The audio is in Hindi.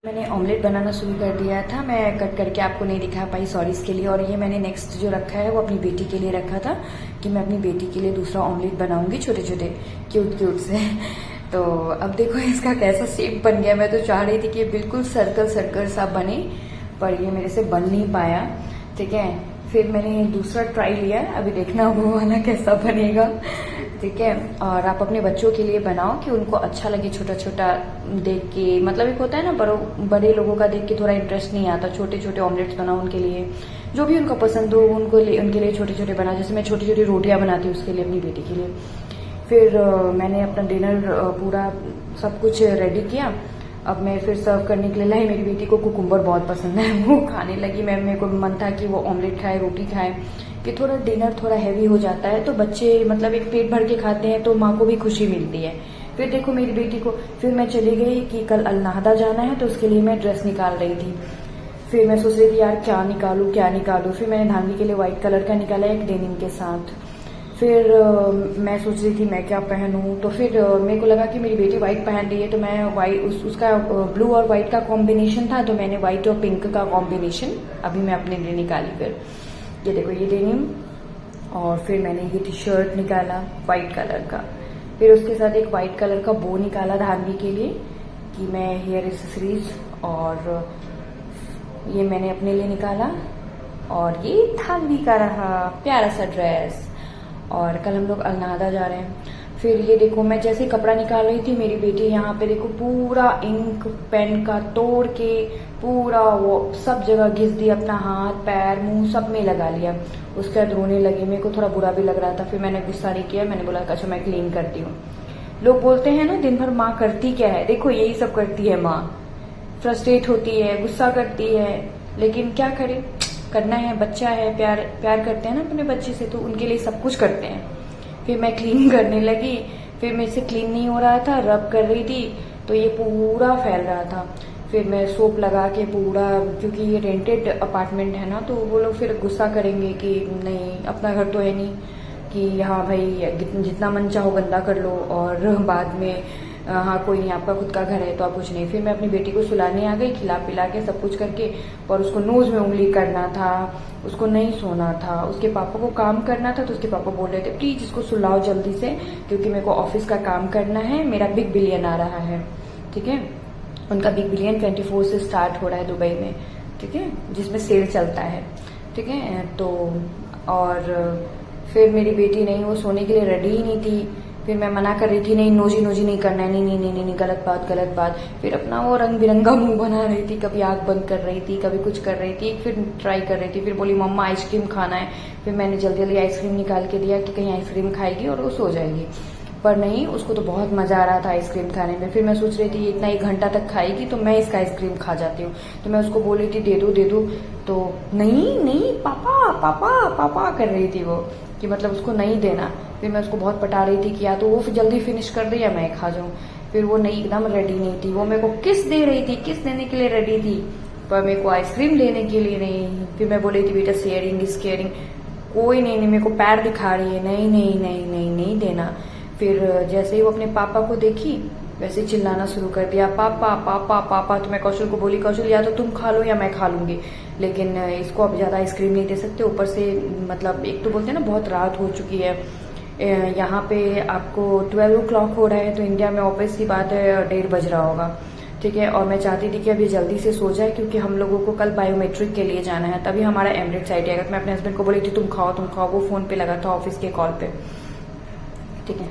मैंने ऑमलेट बनाना शुरू कर दिया था। मैं कट करके आपको नहीं दिखा पाई, सॉरी इसके लिए। और ये मैंने नेक्स्ट जो रखा है वो अपनी बेटी के लिए रखा था कि मैं अपनी बेटी के लिए दूसरा ऑमलेट बनाऊंगी, छोटे छोटे क्यूट क्यूट से। तो अब देखो इसका कैसा शेप बन गया। मैं तो चाह रही थी कि बिल्कुल सर्कल सर्कल सा बने, पर ये मेरे से बन नहीं पाया। ठीक है, फिर मैंने दूसरा ट्राई लिया, अभी देखना वो वाला कैसा बनेगा। ठीक है, और आप अपने बच्चों के लिए बनाओ कि उनको अच्छा लगे, छोटा छोटा देख के। मतलब एक होता है ना, बड़े लोगों का देख के थोड़ा इंटरेस्ट नहीं आता। छोटे छोटे ऑमलेट्स बनाओ उनके लिए, जो भी उनको पसंद हो उनके लिए छोटे छोटे बना। जैसे मैं छोटी छोटी रोटियां बनाती हूँ उसके लिए, अपनी बेटी के लिए। फिर मैंने अपना डिनर पूरा सब कुछ रेडी किया। अब मैं फिर सर्व करने के लिए लाई। मेरी बेटी को कुकुम्बर बहुत पसंद है, वो खाने लगी। मेरे को मन था कि वो ऑमलेट खाए, रोटी खाए, कि थोड़ा डिनर थोड़ा हैवी हो जाता है तो बच्चे मतलब एक पेट भर के खाते हैं तो माँ को भी खुशी मिलती है। फिर देखो मेरी बेटी को, फिर मैं चली गई कि कल अलनाहदा जाना है तो उसके लिए मैं ड्रेस निकाल रही थी। फिर मैं सोच रही थी यार क्या निकालूं। फिर मैंने धानवी के लिए व्हाइट कलर का निकाला एक डेनिम के साथ। फिर मैं सोच रही थी मैं क्या पहनूं, तो फिर मेरे को लगा कि मेरी बेटी व्हाइट पहन रही है तो मैं उसका ब्लू और व्हाइट का कॉम्बिनेशन था, तो मैंने व्हाइट और पिंक का कॉम्बिनेशन अभी मैं अपने लिए निकाली। फिर ये देखो ये डेनिम, और फिर मैंने ये टी शर्ट निकाला व्हाइट कलर का। फिर उसके साथ एक व्हाइट कलर का बो निकाला धानवी के लिए कि मैं हेयर एक्सेसरीज, और ये मैंने अपने लिए निकाला। और ये धानवी का रहा प्यारा सा ड्रेस। और कल हम लोग अलनाहदा जा रहे हैं। फिर ये देखो मैं जैसे कपड़ा निकाल रही थी, मेरी बेटी यहाँ पे देखो पूरा इंक पेन का तोड़ के पूरा वो सब जगह घिस दी, अपना हाथ पैर मुंह सब में लगा लिया। उसके बाद रोने लगी, मेरे को थोड़ा बुरा भी लग रहा था। फिर मैंने गुस्सा नहीं किया, मैंने बोला अच्छा मैं क्लीन करती हूँ। लोग बोलते हैं ना दिन भर माँ करती क्या है, देखो यही सब करती है माँ। फ्रस्ट्रेट होती है, गुस्सा करती है, लेकिन क्या करे, करना है, बच्चा है, प्यार करते हैं ना अपने बच्चे से, तो उनके लिए सब कुछ करते हैं। फिर मैं क्लीन करने लगी। फिर मेरे से क्लीन नहीं हो रहा था, रब कर रही थी तो ये पूरा फैल रहा था। फिर मैं सोप लगा के पूरा, क्योंकि ये रेंटेड अपार्टमेंट है ना, तो वो लोग फिर गुस्सा करेंगे कि नहीं अपना घर तो है नहीं, कि हाँ भाई जितना मन चाहो गंदा कर लो, और बाद में हाँ कोई नहीं आपका खुद का घर है तो आप कुछ नहीं। फिर मैं अपनी बेटी को सुलाने आ गई, खिला पिला के सब कुछ करके। और उसको नोज में उंगली करना था, उसको नहीं सोना था, उसके पापा को काम करना था, तो उसके पापा बोल रहे थे प्लीज इसको सुलाओ जल्दी से, क्योंकि मेरे को ऑफिस का काम करना है, मेरा बिग बिलियन आ रहा है। ठीक है, उनका बिग बिलियन 24 से स्टार्ट हो रहा है दुबई में। ठीक है, जिसमें सेल चलता है। ठीक है, तो और फिर मेरी बेटी नहीं, वो सोने के लिए रेडी ही नहीं थी। फिर मैं मना कर रही थी नहीं नोजी नहीं करना है, नहीं गलत बात। फिर अपना वो रंग बिरंगा मुंह बना रही थी, कभी आंख बंद कर रही थी, कभी कुछ कर रही थी। फिर ट्राई कर रही थी, फिर बोली मम्मा आइसक्रीम खाना है। फिर मैंने जल्दी आइसक्रीम निकाल के दिया कि कहीं आइसक्रीम खाएगी और वो सो जाएगी, पर नहीं, उसको तो बहुत मजा आ रहा था आइसक्रीम खाने में। फिर मैं सोच रही थी इतना 1 घंटा तक खाएगी तो मैं इसका आइसक्रीम खा जाती हूँ। तो मैं उसको बोल रही थी दे दो, तो नहीं पापा कर रही थी वो, कि मतलब उसको नहीं देना। फिर मैं उसको बहुत पटा रही थी कि या तो वो जल्दी फिनिश कर दे या मैं खा जाऊं। फिर वो नहीं, एकदम रेडी नहीं थी। वो मेरे को किस दे रही थी, किस देने के लिए रेडी थी, पर मेरे को आइसक्रीम देने के लिए नहीं। फिर मैं बोली थी बेटा शेयरिंग इज केयरिंग, कोई नहीं, मेरे को पैर दिखा रही है, नहीं देना। फिर जैसे ही वो अपने पापा को देखी वैसे ही चिल्लाना शुरू कर दिया, पापा। तो मैं कौशल को बोली कौशल या तो तुम खा लो या मैं खा लूंगी, लेकिन इसको अब ज्यादा आइसक्रीम नहीं दे सकते। ऊपर से मतलब एक तो बोलते हैं ना बहुत रात हो चुकी है, यहाँ पे आपको 12 o'clock हो रहा है, तो इंडिया में ऑब्वियस सी बात है 1:30 बज रहा होगा। ठीक है, और मैं चाहती थी कि अभी जल्दी से सो जाए, क्योंकि हम लोगों को कल बायोमेट्रिक के लिए जाना है, तभी हमारा एमिरेट्स आइडिया आएगा। तो मैं अपने हस्बैंड को बोली थी तुम खाओ, वो फोन पे लगा था ऑफिस के कॉल पे। ठीक है।